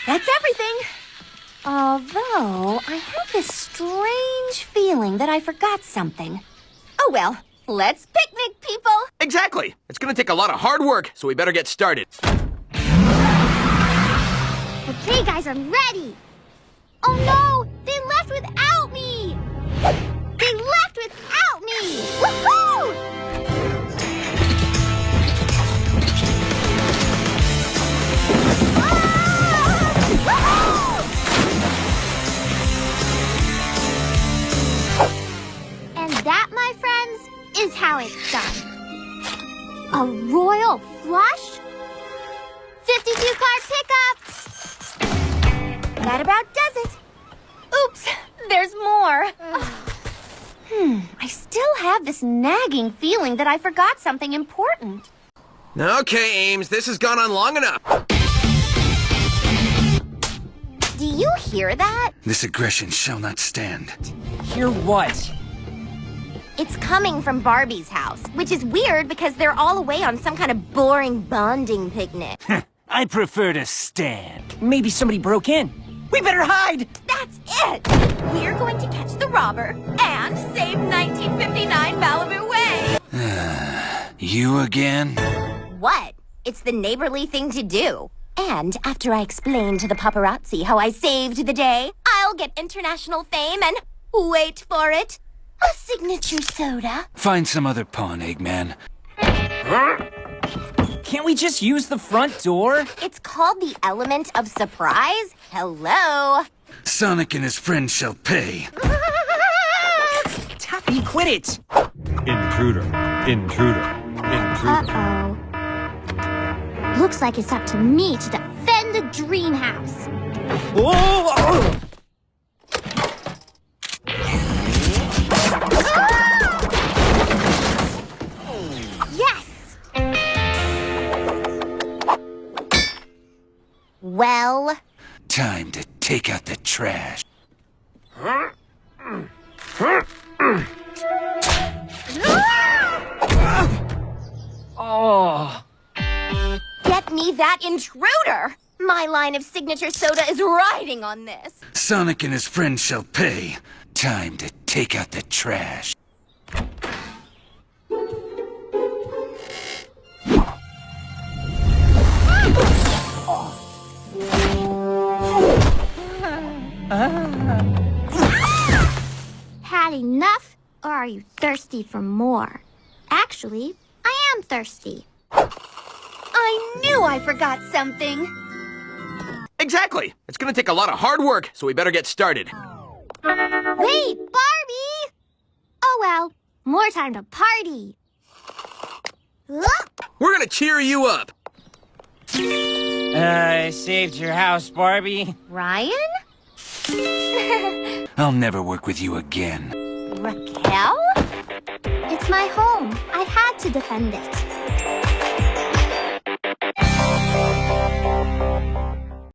That's everything. Although, I have this strange feeling that I forgot something. Oh well, let's picnic, people! Exactly! It's gonna take a lot of hard work, so we better get started. Okay, guys, I'm ready. Oh no! They left without me! They left without me! Woohoo! And that, my friends, is how it's done. A royal flush? 52 card pickup! That about does it. Oops, there's more. I still have this nagging feeling that I forgot something important. Okay, Ames, this has gone on long enough. Do you hear that? This aggression shall not stand. Hear what? It's coming from Barbie's house, which is weird because they're all away on some kind of boring bonding picnic. I prefer to stand. Maybe somebody broke in. We better hide! That's it! We're going to catch the robber and save 1959 Malibu Way! You again? What? It's the neighborly thing to do. And after I explain to the paparazzi how I saved the day, I'll get international fame and, wait for it, a signature soda. Find some other pawn, Eggman. Can't we just use the front door? It's called the element of surprise. Hello. Sonic and his friends shall pay. Taffy, quit it! Intruder. Intruder. Intruder. Uh-oh. Looks like it's up to me to defend the Dreamhouse. Oh! Yes! Well, Time to take out the trash. Oh! get me that intruder! My line of signature soda is riding on this. Sonic and his friends shall pay. Time to take out the trash. Had enough, or are you thirsty for more? Actually, I am thirsty. I knew I forgot something. Exactly! It's gonna take a lot of hard work, so we better get started. Wait, Barbie! Oh well, more time to party. We're gonna cheer you up! I saved your house, Barbie. Ryan? I'll never work with you again. Raquel? It's my home. I had to defend it.